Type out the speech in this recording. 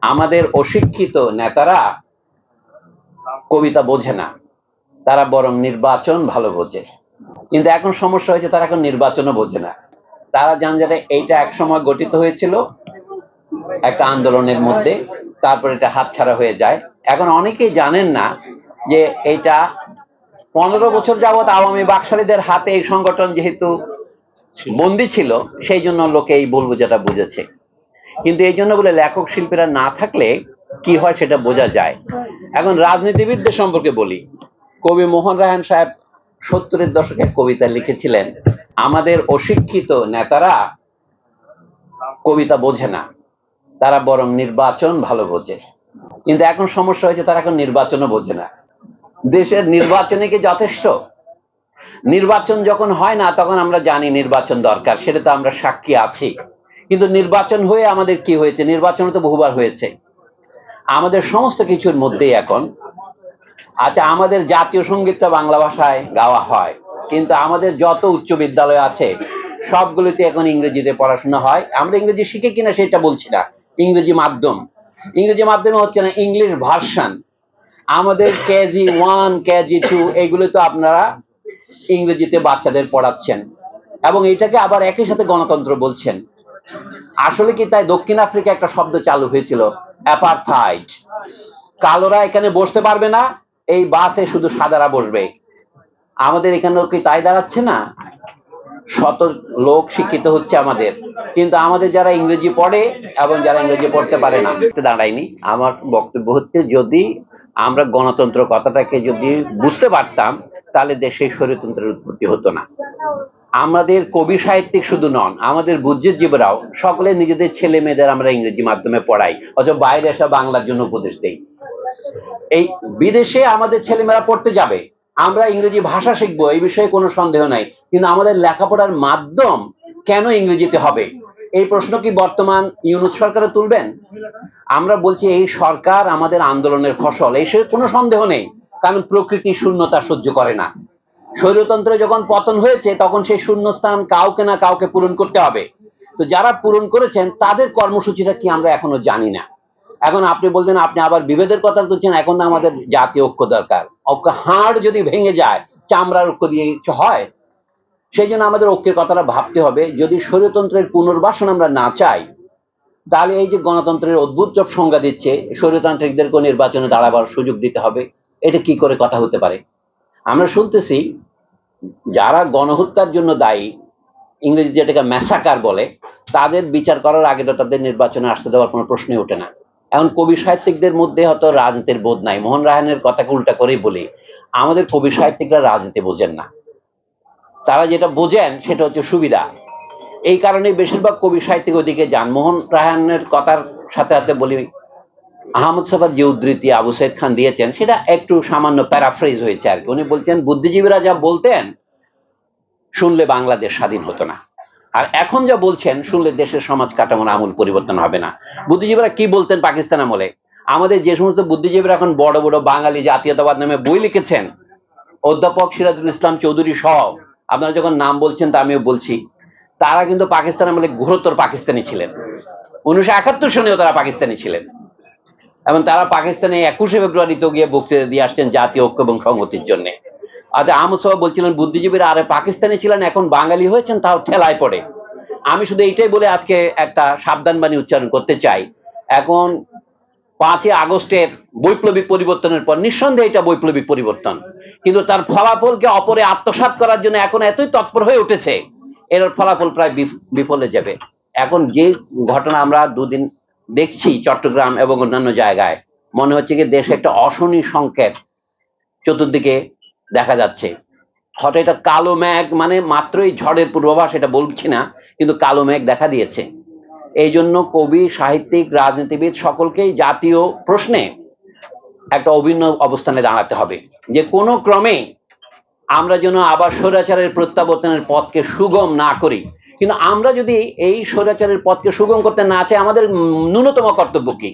আমাদের অশিক্ষিত নেতারা কবিতা বোঝে না, তারা বরং নির্বাচন ভালো বোঝে। কিন্তু এখন সমস্যা হয়েছে, তারা এখন নির্বাচনও বোঝে না। তারা জানে যে এইটা একসময় গঠিত হয়েছিল একটা আন্দোলনের মধ্যে, তারপর এটা হাতছাড়া হয়ে যায়। এখন অনেকেই জানেন না যে এইটা 15 বছর যাবৎ আওয়ামী বাকশালীদের হাতে এই সংগঠন যেহেতু বন্দী ছিল, সেই জন্য লোকে এই ভুল বোঝাটা বুঝেছে। কিন্তু এই জন্য বলে লেখক শিল্পীরা না থাকলে কি হয় সেটা বোঝা যায়। এখন রাজনীতিবিদদের সম্পর্কে বলি, কবি মোহন রায়হান সাহেব 70-এর দশকে কবিতা লিখেছিলেন, আমাদের অশিক্ষিত নেতারা কবিতা বোঝে না, তারা বরং নির্বাচন ভালো বোঝে। কিন্তু এখন সমস্যা হয়েছে, তারা এখন নির্বাচনও বোঝে না। দেশের নির্বাচনে কি যথেষ্ট? নির্বাচন যখন হয় না তখন আমরা জানি নির্বাচন দরকার, সেটা তো আমরা সাক্ষী আছি। কিন্তু নির্বাচন হয়ে আমাদের কি হয়েছে? নির্বাচন তো বহুবার হয়েছে। আমাদের সমস্ত কিছুর মধ্যেই এখন আচ্ছা, আমাদের জাতীয় সঙ্গীতটা বাংলা ভাষায় গাওয়া হয়, কিন্তু আমাদের যত উচ্চ বিদ্যালয় আছে সবগুলিতে এখন ইংরেজিতে পড়াশোনা হয়। আমরা ইংরেজি শিখে কিনা সেটা বলছি না, ইংরেজি মাধ্যমে হচ্ছে না, ইংলিশ ভার্সন। আমাদের কেজি 1 কেজি 2 এগুলো তো আপনারা ইংরেজিতে বাচ্চাদের পড়াচ্ছেন, এবং এটাকে আবার একই সাথে গণতন্ত্র বলছেন। আসলে কি তাই? দক্ষিণ আফ্রিকা একটা শব্দ চালু হয়েছিল, অ্যাপারথাইড। কালোরা এখানে বসতে পারবে না, এই বাসে শুধু সাদারা বসবে। আমাদের এখানেও কি তাই দাঁড়াচ্ছে না? শত লোক শিক্ষিত হচ্ছে আমাদের, কিন্তু আমাদের যারা ইংরেজি পড়ে এবং যারা ইংরেজি পড়তে পারে না দাঁড়ায়নি। আমার বক্তব্য হচ্ছে, যদি আমরা গণতন্ত্র কথাটাকে যদি বুঝতে পারতাম তাহলে দেশে স্বৈরতন্ত্রের উৎপত্তি হতো না। আমাদের কবি সাহিত্যিক শুধু নন, আমাদের বুদ্ধিজীবীরাও সকলে নিজেদের ছেলে মেয়েদের আমরা ইংরেজি মাধ্যমে পড়াই, অথচ বাইরে এসে বাংলার জন্য উপদেশ দেই। এই বিদেশে আমাদের ছেলেমেয়েরা পড়তে যাবে, আমরা ইংরেজি ভাষা শিখবো, এই বিষয়ে কোনো সন্দেহ নাই, কিন্তু আমাদের লেখাপড়ার মাধ্যম কেন ইংরেজিতে হবে? এই প্রশ্ন কি বর্তমান ইউনূস সরকারও তুলবেন? আমরা বলছি এই সরকার আমাদের আন্দোলনের ফসল, এই কোনো সন্দেহ নেই, কারণ প্রকৃতি শূন্যতা সহ্য করে না। স্বৈরতন্ত্রে যখন পতন হয়েছে তখন সেই শূন্যস্থান কাউকে না কাউকে পূরণ করতে হবে। তো যারা পূরণ করেছেন তাদের কর্মসূচিটা কি আমরা এখনো জানি না। এখন আপনি বলছেন, আপনি আবার বিভেদের কথা তুলছেন, এখন আমাদের জাতীয় ঐক্য দরকার। হাড় যদি ভেঙে যায়, চামড়ার ঐক্য দিয়ে হয়? সেই জন্য আমাদের ঐক্যের কথাটা ভাবতে হবে। যদি স্বৈরতন্ত্রের পুনর্বাসন আমরা না চাই, তাহলে এই যে গণতন্ত্রের অদ্ভুত সব সংজ্ঞা দিচ্ছে, স্বৈরতান্ত্রিকদেরকে নির্বাচনে দাঁড়াবার সুযোগ দিতে হবে, এটা কি করে কথা হতে পারে? আমরা শুনতেছি যারা গণহত্যার জন্য দায়ী, ইংরেজি যেটাকে ম্যাসাকার বলে, তাদের বিচার করার আগে তো তাদের নির্বাচনে আসতে দেওয়ার কোনো প্রশ্নই ওঠে না। এখন কবি সাহিত্যিকদের মধ্যে হয়তো রাজনীতির বোধ নাই। মোহন রায়হানের কথাকে উল্টা করেই বলি, আমাদের কবি সাহিত্যিকরা রাজনীতি বোঝেন না। তারা যেটা বোঝেন সেটা হচ্ছে সুবিধা। এই কারণে বেশিরভাগ কবি সাহিত্যিক ওদিকে যান। মোহন রায়হানের কথার সাথে সাথে বলি, আহমদ সাফার যে উদ্ধৃতি আবু সাইদ খান দিয়েছেন সেটা একটু সামান্য প্যারাফ্রেজ হয়েছে আর কি। উনি বলছেন, বুদ্ধিজীবীরা যা বলতেন শুনলে বাংলাদেশ স্বাধীন হতো না, আর এখন যা বলছেন শুনলে দেশের সমাজ কাঠামোর আমূল পরিবর্তন হবে না। বুদ্ধিজীবীরা কি বলতেন পাকিস্তান আমলে? আমাদের যে সমস্ত বুদ্ধিজীবীরা এখন বড় বড় বাঙালি জাতীয়তাবাদ নামে বই লিখেছেন, অধ্যাপক সিরাজুল ইসলাম চৌধুরী সহ, আপনারা যখন নাম বলছেন তা আমিও বলছি, তারা কিন্তু পাকিস্তান আমলে ঘোরতর পাকিস্তানি ছিলেন। 1971 সনেও তারা পাকিস্তানি ছিলেন, এবং তারা পাকিস্তানে 21শে ফেব্রুয়ারিতে গিয়ে বক্তৃতা দিয়ে আসছেন জাতীয় ঐক্য এবং সংহতির জন্য। আচ্ছা, আহমদ সাহেব বলছিলেন বুদ্ধিজীবীরা আরে পাকিস্তানি ছিলেন, এখন বাঙালি হয়েছেন, তাও ঠেলায় পড়ে। আমি শুধু এইটাই বলে আজকে একটা সাবধান বাণী উচ্চারণ করতে চাই। এখন 5ই আগস্টের বৈপ্লবিক পরিবর্তনের পর নিঃসন্দেহে এটা বৈপ্লবিক পরিবর্তন, কিন্তু তার ফলাফলকে অপরে আত্মসাৎ করার জন্য এখন এতই তৎপর হয়ে উঠেছে, এর ফলাফল প্রায় বিফলে যাবে। এখন যে ঘটনা আমরা দুদিন দেখছি চট্টগ্রাম এবং অন্যান্য জায়গায়, মনে হচ্ছে কি দেশে একটা অশনি সংকেত চতুর্দিকে দেখা যাচ্ছে। হঠাৎ এটা কালো মেঘ, মানে মাত্রই ঝড়ের পূর্বাভাস, এটা বলছি না, কিন্তু কালো মেঘ দেখা দিয়েছে। এই জন্য কবি সাহিত্যিক রাজনীতিবিদ সকলকেই জাতীয় প্রশ্নে একটা অভিন্ন অবস্থানে দাঁড়াতে হবে, যে কোনো ক্রমে আমরা যেন আবার স্বৈরাচারের প্রত্যাবর্তনের পথকে সুগম না করি। কিন্তু আমরা যদি এই স্বৈরাচারের পথকে সুগম করতে না চাই, আমাদের ন্যূনতম কর্তব্য কি?